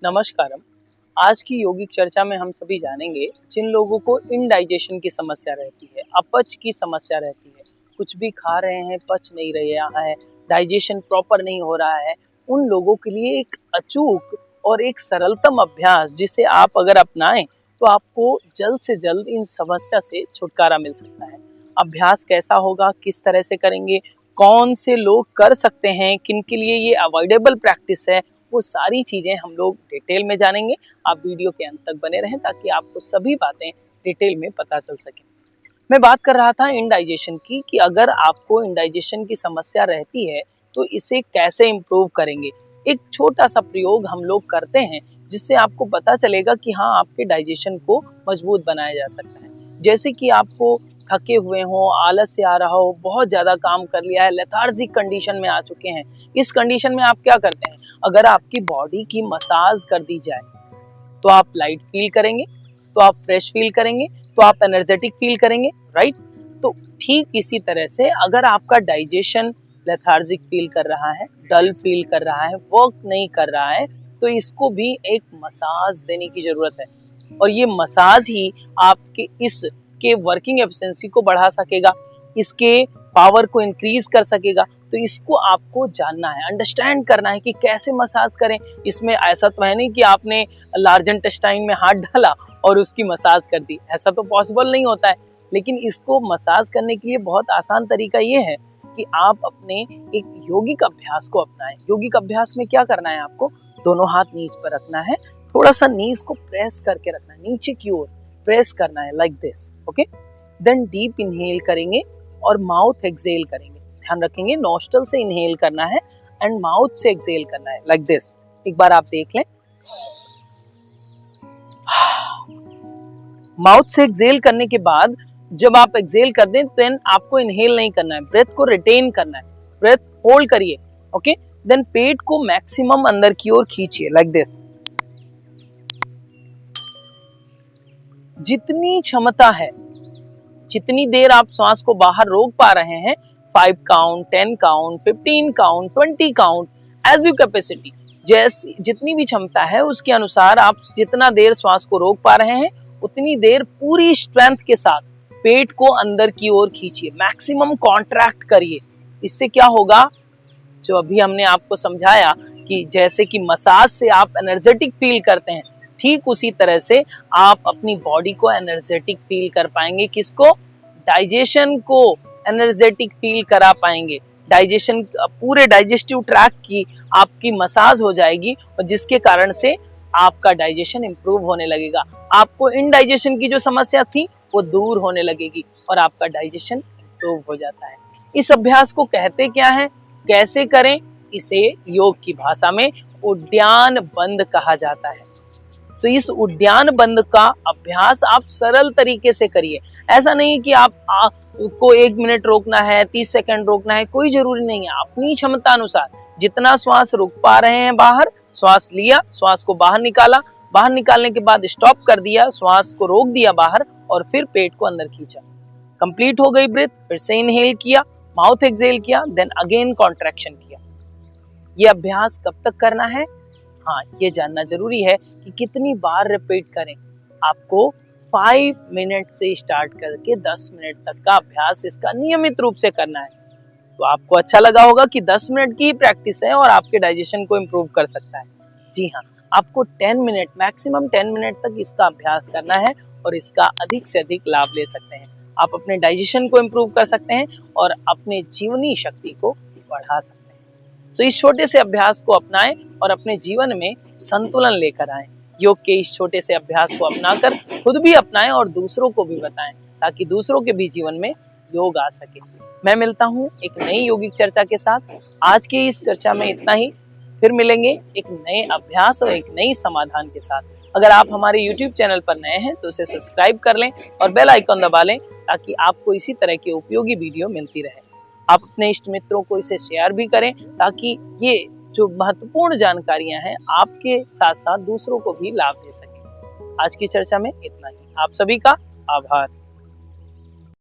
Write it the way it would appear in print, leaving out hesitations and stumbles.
नमस्कारम। आज की योगिक चर्चा में हम सभी जानेंगे जिन लोगों को इनडाइजेशन की समस्या रहती है, अपच की समस्या रहती है, कुछ भी खा रहे हैं पच नहीं रहा है, डाइजेशन प्रॉपर नहीं हो रहा है, उन लोगों के लिए एक अचूक और एक सरलतम अभ्यास जिसे आप अगर अपनाएं तो आपको जल्द से जल्द इन समस्या से छुटकारा मिल सकता है। अभ्यास कैसा होगा, किस तरह से करेंगे, कौन से लोग कर सकते हैं, किन के लिए ये अवॉइडेबल प्रैक्टिस है, वो सारी चीजें हम लोग डिटेल में जानेंगे। आप वीडियो के अंत तक बने रहें ताकि आपको सभी बातें डिटेल में पता चल सके। मैं बात कर रहा था इंडाइजेशन की कि अगर आपको इंडाइजेशन की समस्या रहती है तो इसे कैसे इम्प्रूव करेंगे। एक छोटा सा प्रयोग हम लोग करते हैं जिससे आपको पता चलेगा कि हाँ, आपके डाइजेशन को मजबूत बनाया जा सकता है। जैसे कि आपको थके हुए हो, आलस से आ रहा हो, बहुत ज्यादा काम कर लिया है, लेथार्जिक कंडीशन में आ चुके हैं, इस कंडीशन में आप क्या करते हैं, अगर आपकी बॉडी की मसाज कर दी जाए तो आप लाइट फील करेंगे, तो आप फ्रेश फील करेंगे, तो आप एनर्जेटिक फील करेंगे, राइट। तो ठीक इसी तरह से अगर आपका डाइजेशन लेथार्जिक फील कर रहा है, डल फील कर रहा है, वर्क नहीं कर रहा है, तो इसको भी एक मसाज देने की जरूरत है। और ये मसाज ही आपके इसके वर्किंग एफिशिएंसी को बढ़ा सकेगा, इसके पावर को इंक्रीज कर सकेगा। तो इसको आपको जानना है, अंडरस्टैंड करना है कि कैसे मसाज करें। इसमें ऐसा तो है नहीं कि आपने लार्ज इंटेस्टाइन में हाथ डाला और उसकी मसाज कर दी, ऐसा तो पॉसिबल नहीं होता है। लेकिन इसको मसाज करने के लिए बहुत आसान तरीका ये है कि आप अपने एक यौगिक अभ्यास को अपनाएं। यौगिक अभ्यास में क्या करना है, आपको दोनों हाथ नीज पर रखना है, थोड़ा सा नीज को प्रेस करके रखना है, नीचे की ओर प्रेस करना है, like this, okay. Then deep inhale करेंगे और माउथ एक्सहेल करेंगे। ध्यान रखेंगे, नोस्ट्रल से इनहेल करना है एंड माउथ से एक्सहेल करना है, लाइक दिस। एक बार आप देख लें, माउथ से एक्सहेल करने के बाद जब आप एक्सहेल कर दें देन आपको इनहेल नहीं करना है, ब्रेथ को रिटेन करना है, ब्रेथ होल्ड करिए, ओके। देन पेट को मैक्सिमम अंदर की ओर खींचिए, लाइक दिस। जितनी क्षमता है, जितनी देर आप श्वास को बाहर रोक पा रहे हैं, 5 count, 10 count, 15 count, 20 count, as you capacity, जैसी जितनी भी क्षमता है उसके अनुसार आप जितना देर श्वास को रोक पा रहे हैं उतनी देर पूरी स्ट्रेंथ के साथ पेट को अंदर की ओर खींचिए, मैक्सिमम कॉन्ट्रैक्ट करिए। इससे क्या होगा, जो अभी हमने आपको समझाया कि जैसे कि मसाज से आप एनर्जेटिक फील करते हैं, ठीक उसी तरह से आप अपनी बॉडी को एनर्जेटिक फील कर पाएंगे। किसको, डाइजेशन को एनर्जेटिक फील करा पाएंगे। डाइजेशन, पूरे डाइजेस्टिव ट्रैक्ट की आपकी मसाज हो जाएगी और जिसके कारण से आपका डाइजेशन इंप्रूव होने लगेगा। आपको इनडाइजेशन की जो समस्या थी वो दूर होने लगेगी और आपका डाइजेशन इंप्रूव हो जाता है। इस अभ्यास को कहते क्या है, कैसे करें, इसे योग की भाषा में उद्यान बंद कहा जाता है। तो इस उद्यान बंद का अभ्यास आप सरल तरीके से करिए। ऐसा नहीं कि आपको 1 मिनट रोकना है, 30 सेकंड रोकना है, कोई जरूरी नहीं है। अपनी क्षमता अनुसार जितना श्वास रोक पा रहे हैं बाहर, श्वास लिया, श्वास को बाहर निकाला, बाहर निकालने के बाद स्टॉप कर दिया, श्वास को रोक दिया बाहर और फिर पेट को अंदर खींचा। कंप्लीट हो गई ब्रेथ, फिर से इनहेल किया, माउथ एक्सहेल किया, देन अगेन कॉन्ट्रैक्शन किया। ये अभ्यास कब तक करना है, हाँ, ये जानना जरूरी है कि कितनी बार रिपीट करें। आपको 5 मिनट से स्टार्ट करके 10 मिनट तक का अभ्यास इसका नियमित रूप से करना है। तो आपको अच्छा लगा होगा कि 10 मिनट की प्रैक्टिस है और आपके डाइजेशन को इम्प्रूव कर सकता है। जी हाँ, आपको 10 मिनट, मैक्सिमम 10 मिनट तक इसका अभ्यास करना है और इसका अधिक से अधिक लाभ ले सकते हैं। आप अपने डाइजेशन को इम्प्रूव कर सकते हैं और अपने जीवनी शक्ति को बढ़ा सकते हैं। तो इस छोटे से अभ्यास को अपनाएं और अपने जीवन में संतुलन लेकर आएं। योग के इस छोटे से अभ्यास को अपनाकर खुद भी अपनाएं और दूसरों को भी बताएं ताकि दूसरों के भी जीवन में योग आ सके। मैं मिलता हूं एक नई यौगिक चर्चा के साथ। आज की इस चर्चा में इतना ही, फिर मिलेंगे एक नए अभ्यास और एक नई समाधान के साथ। अगर आप हमारे YouTube चैनल पर नए हैं तो उसे सब्सक्राइब कर लें और बेल आइकन दबा लें ताकि आपको इसी तरह की उपयोगी वीडियो मिलती रहे। आप अपने इष्ट मित्रों को इसे शेयर भी करें ताकि ये जो महत्वपूर्ण जानकारियां हैं आपके साथ साथ दूसरों को भी लाभ दे सके। आज की चर्चा में इतना ही। आप सभी का आभार।